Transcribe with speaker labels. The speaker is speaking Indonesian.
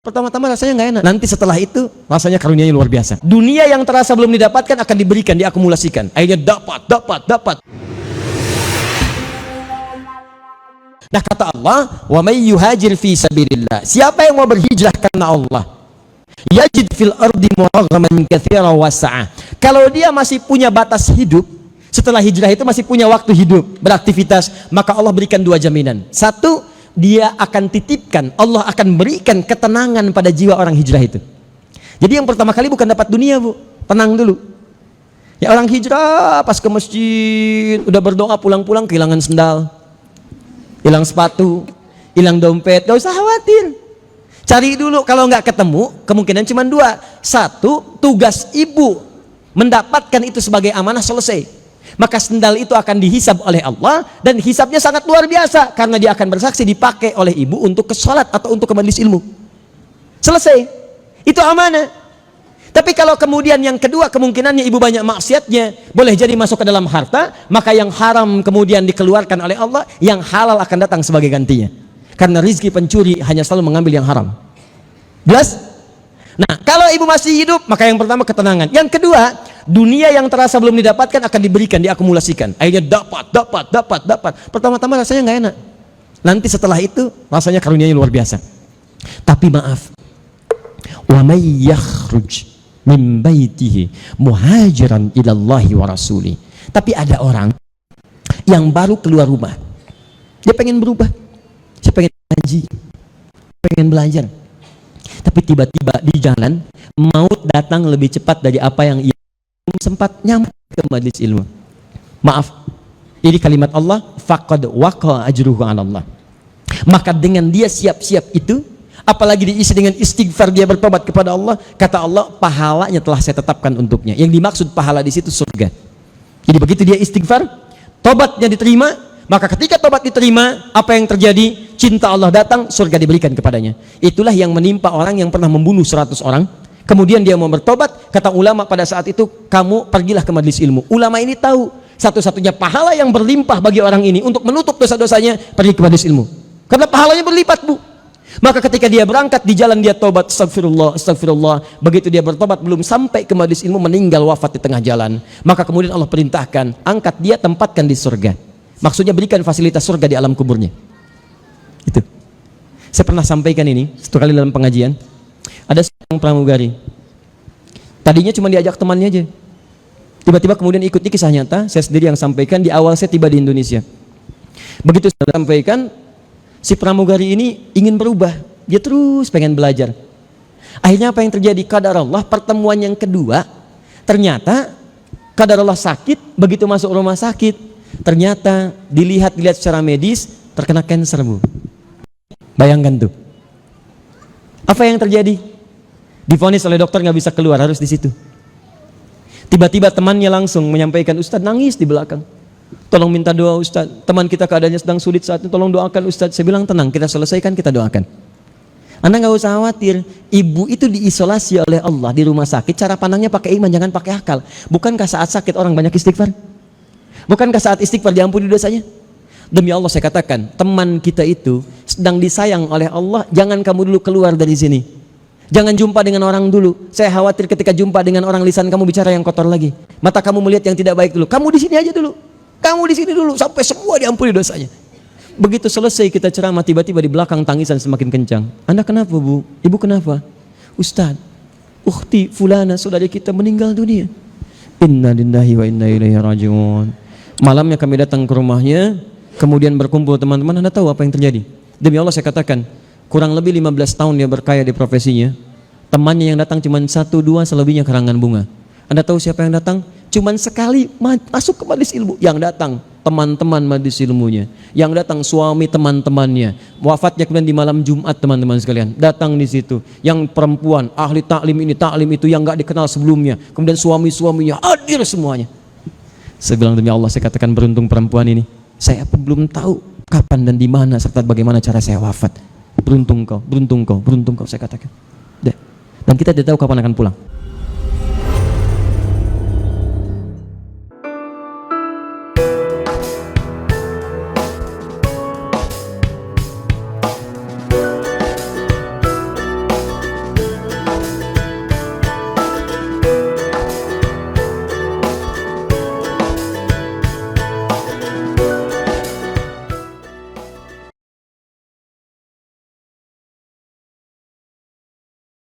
Speaker 1: Pertama-tama rasanya nggak enak. Nanti setelah itu rasanya karunianya luar biasa. Dunia yang terasa belum didapatkan akan diberikan, diakumulasikan. Akhirnya dapat. Nah kata Allah, wa may yuhajir fi sabilillah. Siapa yang mau berhijrah karena Allah, yajid fil ardi muraghaman katsiran wasa'ah. Kalau dia masih punya batas hidup, setelah hijrah itu masih punya waktu hidup, beraktivitas, maka Allah berikan dua jaminan. Satu, dia akan titipkan, Allah akan berikan ketenangan pada jiwa orang hijrah itu. Jadi yang pertama kali bukan dapat dunia, Bu, tenang dulu. Ya orang hijrah pas ke masjid udah berdoa, pulang-pulang kehilangan sendal, hilang sepatu, hilang dompet. Gak usah khawatir, cari dulu. Kalau nggak ketemu, kemungkinan cuma dua. Satu, tugas ibu mendapatkan itu sebagai amanah selesai, maka sendal itu akan dihisab oleh Allah, dan hisabnya sangat luar biasa karena dia akan bersaksi dipakai oleh ibu untuk ke sholat atau untuk ke majelis ilmu. Selesai, itu amanah. Tapi kalau kemudian yang kedua, kemungkinannya ibu banyak maksiatnya, boleh jadi masuk ke dalam harta, maka yang haram kemudian dikeluarkan oleh Allah, yang halal akan datang sebagai gantinya. Karena rizki pencuri hanya selalu mengambil yang haram. Jelas? Nah, kalau ibu masih hidup, maka yang pertama ketenangan. Yang kedua, dunia yang terasa belum didapatkan akan diberikan, diakumulasikan. Akhirnya dapat. Pertama-tama rasanya nggak enak. Nanti setelah itu rasanya karunianya luar biasa. Tapi maaf, wa may yakhruj min baitihi muhajiran ilallahi wa rasuli. Tapi ada orang yang baru keluar rumah, dia pengen berubah, dia pengen ngaji, pengen belajar, tapi tiba-tiba di jalan maut datang lebih cepat dari apa yang ia sempat nyampe ke majelis ilmu. Maaf, ini kalimat Allah, faqad waqa ajruhu 'ala Allah. Maka dengan dia siap-siap itu, apalagi diisi dengan istighfar, dia bertobat kepada Allah, kata Allah, pahalanya telah saya tetapkan untuknya. Yang dimaksud pahala di situ surga. Jadi begitu dia istighfar, tobatnya diterima, maka ketika tobat diterima, apa yang terjadi? Cinta Allah datang, surga diberikan kepadanya. Itulah yang menimpa orang yang pernah membunuh 100 orang. Kemudian dia mau bertobat, kata ulama pada saat itu, kamu pergilah ke majelis ilmu. Ulama ini tahu satu-satunya pahala yang berlimpah bagi orang ini untuk menutup dosa-dosanya, pergi ke majelis ilmu. Karena pahalanya berlipat, Bu. Maka ketika dia berangkat di jalan, dia tobat, astagfirullah. Begitu dia bertobat, belum sampai ke majelis ilmu, meninggal wafat di tengah jalan. Maka kemudian Allah perintahkan, angkat dia, tempatkan di surga. Maksudnya berikan fasilitas surga di alam kuburnya. Itu. Saya pernah sampaikan ini satu kali dalam pengajian. Ada seorang pramugari, tadinya cuma diajak temannya aja, tiba-tiba kemudian ikuti kisah nyata. Saya sendiri yang sampaikan. Di awal saya tiba di Indonesia, begitu saya sampaikan, si pramugari ini ingin berubah, dia terus pengen belajar. Akhirnya apa yang terjadi? Qadar Allah, pertemuan yang kedua, ternyata qadar Allah sakit. Begitu masuk rumah sakit, ternyata dilihat secara medis, terkena kanker, Bu. Bayangkan tuh, apa yang terjadi? Divonis oleh dokter nggak bisa keluar, harus di situ. Tiba-tiba temannya langsung menyampaikan, Ustadz nangis di belakang, tolong minta doa Ustadz, teman kita keadaannya sedang sulit saat ini, tolong doakan Ustadz. Saya bilang tenang, kita selesaikan, kita doakan. Anda nggak usah khawatir. Ibu itu diisolasi oleh Allah di rumah sakit, cara pandangnya pakai iman, jangan pakai akal. Bukankah saat sakit orang banyak istighfar? Bukankah saat istighfar diampuni dosanya? Demi Allah saya katakan, teman kita itu sedang disayang oleh Allah. Jangan kamu dulu keluar dari sini, jangan jumpa dengan orang dulu. Saya khawatir ketika jumpa dengan orang, lisan kamu bicara yang kotor lagi, mata kamu melihat yang tidak baik dulu. Kamu di sini aja dulu, kamu di sini dulu, sampai semua diampuni dosanya. Begitu selesai kita ceramah, tiba-tiba di belakang tangisan semakin kencang. Anda kenapa, Bu? Ibu kenapa? Ustadz, ukhti fulana, saudari kita meninggal dunia. Inna lillahi wa inna ilaihi rajiun. Malamnya kami datang ke rumahnya, kemudian berkumpul teman-teman. Anda tahu apa yang terjadi? Demi Allah saya katakan, kurang lebih 15 tahun dia berkaya di profesinya. Temannya yang datang cuma 1-2, selebihnya karangan bunga. Anda tahu siapa yang datang? Cuman sekali masuk ke majelis ilmu. Yang datang teman-teman majelis ilmunya, yang datang suami teman-temannya. Wafatnya kemudian di malam Jumat, teman-teman sekalian, datang di situ. Yang perempuan ahli taklim ini, taklim itu, yang nggak dikenal sebelumnya, kemudian suami-suaminya hadir semuanya. Saya bilang demi Allah, saya katakan beruntung perempuan ini. Saya pun belum tahu kapan dan di mana serta bagaimana cara saya wafat. Beruntung kau, saya katakan. Dan kita tidak tahu kapan akan pulang.